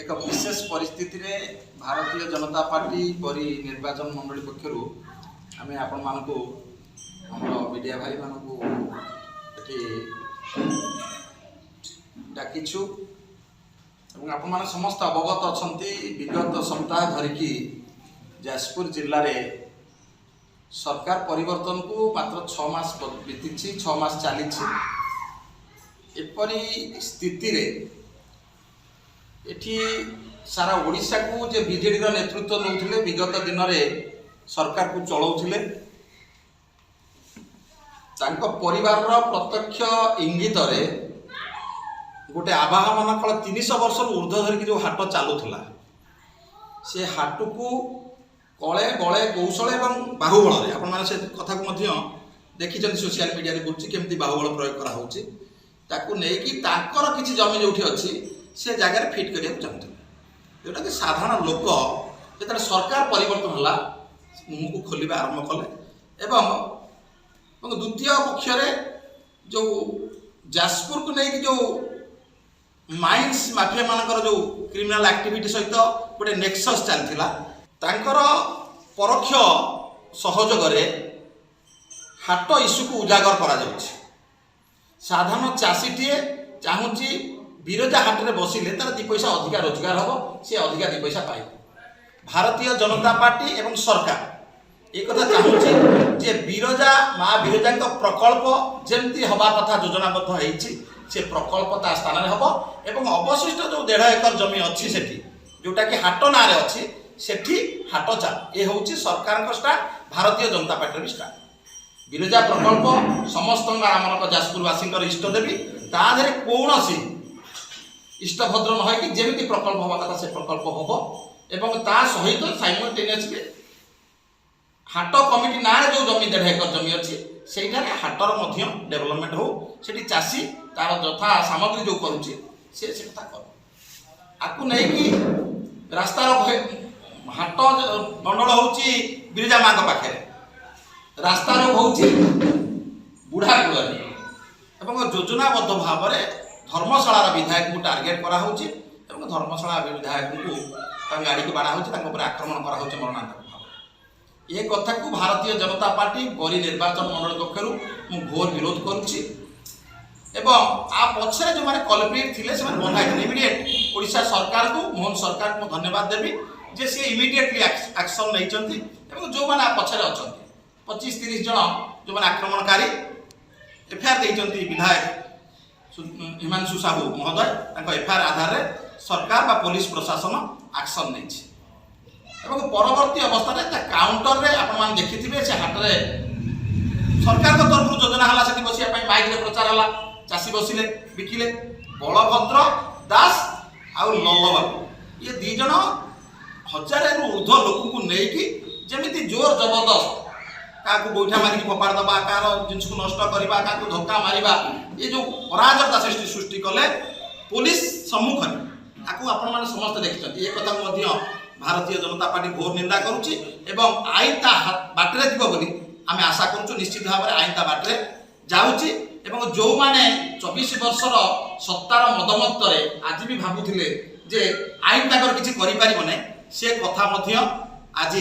एक विशेष परिस्थिति रे भारतीय जनता पार्टी परी निर्वाचन मंडली पक्षर आम आपण मानक मीडिया भाई मानक डाकिछु आपण मान समस्त अवगत अच्छा विगत सप्ताह धरिकी जाजपुर जिले में सरकार परिवर्तन को मात्र 6 मास बीती 6 मास चली एपरी स्थिति रे एठी सारा ओडिशा को जे बीजेडी रो नेतृत्व नौथिले विगत दिन में सरकार को चलाउथिले तांको परिवार रो प्रत्यक्ष इंगित रे गोटे आवाहन कल 300 वर्ष ऊर्ध्व धरिकी जो हाट चलुला से हाट को कले बले कौशल एवं बाहुबल आपण माने से कथा को मध्य देखिछन सोशल मीडिया रे बुझी केमती बाहुबल प्रयोग करा होची ताकू नै कि ताकर किछि जमी जोठी अछि से जगह फिट करिया चाहते जोटा कि साधारण लोक जो सरकार परिवर्तन होला मुँह को खोलिबा आरंभ कले एवं द्वितीय पक्ष जो जाजपुर को नहीं जो माइंस माफिया मानकर जो क्रिमिनल एक्टिविटी सहित गोटे नेक्सस चलता तांकर परोक्ष सहयोग हाट इश्यू को उजागर करा जाउछि। साधारण चाषीटीए चाहूँगी बिरजा हाट में बसिले तार 2 पैसा अधिका रोजगार हम सी अधिका 2 पैसा पाए। भारतीय जनता पार्टी एवं सरकार एक कथा चाहूँगी जे बिरजा माँ बिरजा प्रकल्प जमती हवा कथा योजनाबद्ध होती से प्रकल्प ता स्थान में हम एवं अवशिष्ट जो 1.5 एकर जमी अच्छी सेठी जोटा कि हाट ना अच्छी सेठी हाट चाल ये हूँ सरकार start Bharatiya Janata party start Biraja प्रकल्प समस्त आम जाजपुरवासी इष्टदेवी ताधे कौन इष्टभद्र न कि जमी प्रकल्प हवा कथा से प्रकल्प हम एवं ता सहित साइमल्टेनियसली हाट कमिटी ना जो जमी 1.5 एकर जमी अच्छी से हाटर डेभलपमेंट हो सेठी चाषी तार यथा सामग्री जो करुचे से कथा कर आपको नहीं कि रास्तार हाट मंडल हूँ बिरजा माँ पाखे रास्ता रोग हो बुढ़ा कूल एवं योजनाबद्ध भाव में धर्मशाला विधायक को टार्गेट करा धर्मशाला विधायक को गाड़ी की बाड़ा हो आक्रमण करा मरणांतक भाव ये कथा को भारतीय जनता पार्टी बरी निर्वाचन मंडल पक्षर घोर विरोध करुच्ची आ पछरे जो मैंने कल्प्रिट थे से बंधा इमिडिएट ओडिशा सरकार को मोहन सरकार को धन्यवाद देवी जे सी इमिडिएटली एक्शन नहीं जो मैंने पछरे अच्छा 25-30 जन जो मैंने आक्रमणकारी एफआईआर देते विधायक हिमांशु साहू महोदय एफआईआर आधार में सरकार बा पुलिस प्रशासन एक्शन नहीं परवर्ती अवस्था काउंटर रे आपण मान देखिथिबे से हाट रे सरकार को तरफ योजना हला से बसिया माइक रे प्रचार हला चाषी बसिले बिकिले बलभद्र दास आउ नल्लबाबू ये 2 जन 1000 रु ऊर्ध्व लोक को नेकी जेमिति जोर जबरदस्त क्या गोईठा मारिक फोपाड़ दबा कार जिन को नष्ट करवा क्या धक्का मारिबा ये जो अराजकता सृष्टि कले पुलिस सम्मुख आपको आपण मैंने समस्त देखते ये कथा भारतीय जनता पार्टी घोर निंदा करुच्ची एवं आईन ता बाटे जीव बोली आम आशा करूँ निश्चित भाव में आईन ता बाटे जाऊँगी जो मैंने 24 वर्षर सत्तार मदमत्त आज भी भावुले जे आईन ताकर किसी करें से कथा आज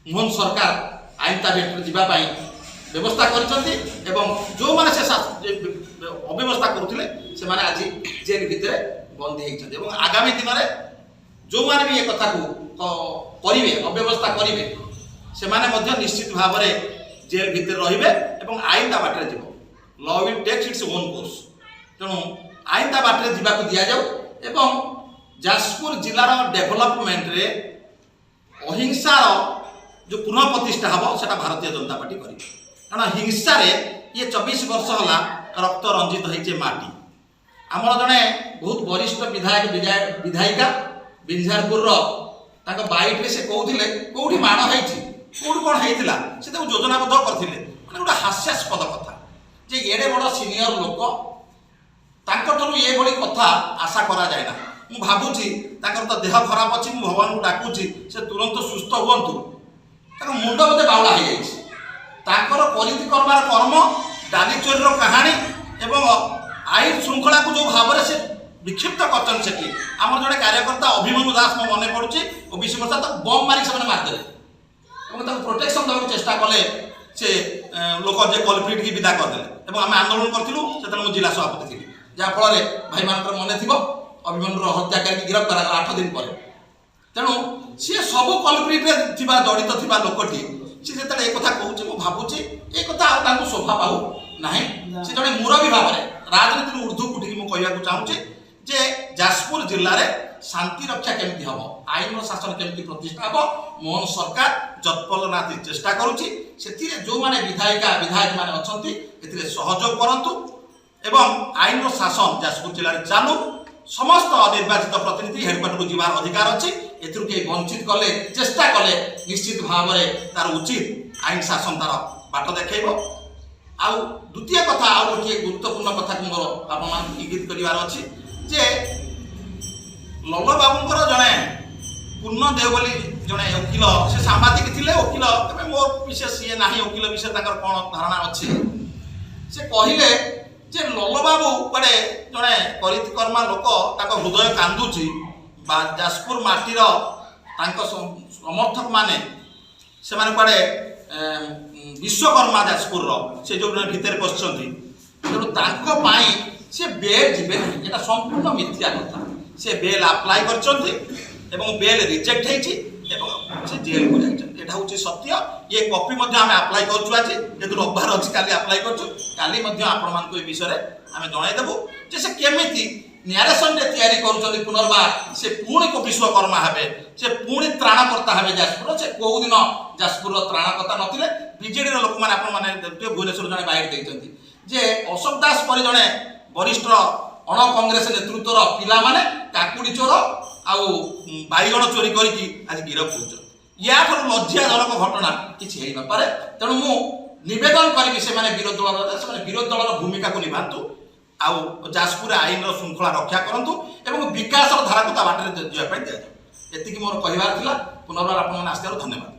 मोहन सरकार आईन ता भेट जावाई व्यवस्था कर जो मैंने से अव्यवस्था करुले से आज जेल भितर बंदी होती आगामी दिन में जो मैंने भी ये कथा को करेंगे अव्यवस्था करेंगे से माने निश्चित भाव में जेल भितर रहिबे एवं आईन ता बाटे जीव law will take its own course तेणु आईन ता बाटे जीवाक दिया जाऊ एवं जाजपुर जिलार डेभलपमेंट रे अहिंसार जो पुनः प्रतिष्ठा हम से भारतीय जनता पार्टी कर कारण हिंसा रे ये 24 वर्ष है रक्त रंजित होती माटी आमर जड़े बहुत वरिष्ठ विधायक विधायिका बिंझारपुर बैठ से कहते कौटी माड़ होती कौट कौन होता से योजनाबद्ध करते मैंने गोटे हास्यास्पद कथा जे एडे बड़ सिनियर लोक ये कथा आशा करा जाए ना मु भावुची तो देह खराब अच्छी भगवान को डाकुची से तुरंत सुस्थ हुंतु मुंड बोधे बाउला हो जाकर कर्म डाली चोरी कहानी एवं आईन श्रृंखला को जो भाव से विक्षिप्त करछन सेठी हमर जड़े कार्यकर्ता अभिमन्यु दास मो मने पड़ुची ओबीसी मोर्चा तक बम मारी से मारदेले एवं तक प्रोटेक्शन देवाक चेष्टा कले से लोक जे कल्प्रिट की विदा करदेले एवं आम आंदोलन करथिलु सेतन मो जिला सभापति थी जहाँ फल भाई मान मन थी अभिमन्युर हत्याकारी गिरफ्त करा 8 दिन पर तेणु सी सब कल्प्रिट जड़ित थी लोकटी सी जो एक कथा कहूँ मुझे भावुची ये कथा शोभा पाऊ ना सी जड़े मुरबी भाव में राजनीति ऊर्ध्व उठिक मुझे कहवाक चाहूँगी जे जाजपुर जिले में शांति रक्षा केमती हम आईन शासन केमती प्रतिष्ठा हम मोहन सरकार जत्पल नाती चेष्टा करुच्ची जो माने विधायिका विधायक माने अच्छी एथिरे सहयोग करंतु एवं आईन शासन जाजपुर जिले में चालू समस्त निर्वाचित प्रतिनिधि हेडक्वार्टर को जीवार अधिकार अच्छी एथुर के वंचित कले चेष्टा कले निश्चित भाव में तार उचित आईन शासन तार बाट देखो आउ द्वितीय कथा आउ गोटे गुरुत्वपूर्ण कथा को मोर आप इंगित करार अच्छी जे लल बाबूंकर जड़े पूर्ण देव बोली जड़े वकिल से सांबादिक थे वकिल तबे मोर विशेष ये ना वकिल विषय कौन धारणा अच्छी से कहले जे लल बाबू कड़े जड़े करितकर्मा लोक हृदय कांदुची जाजपुर माटीर समर्थक माने से माने कड़े विश्वकर्मा जाजपुर से जो भितर पशुंट तेणु से बेल जीवे ना संपूर्ण मिथ्या कथा से बेल अप्लाई कर बेल रिजेक्ट से जेल को जाइए हूँ सत्य ये कॉपी आम अप्लाई करूँ आज जेहतु रविवार अच्छी काली अप्लाई करी आपण विषय आम जनईदेवु जे से केमी न्यारेसन तैयारी कर पुनर्बार से पुणी को विश्वकर्मा हे से पुणी त्राणकर्ता हे जाजपुर से कौ दिन जाजपुर त्राणकर्ता नथिले बीजेडी लोक मैंने भुवनेश्वर जड़े बाइट देते जे अशोक दास पर जड़े वरिष्ठ अण कांग्रेस नेतृत्वर पिला माने काकुड़ी चोर आउ बैगण चोरी करके आज गिरफ हो या लज्जाजनक घटना किसी न पारे तेणु मु निवेदन करी से विरोध दल विरोध दल भूमिका को निभातु आउ जाजपुर आईन श्रृंखला रक्षा करंतु एवं विकास धारा को बाटे जावाई दिया एति मोर कहबार पुनर्बार आप धन्यवाद।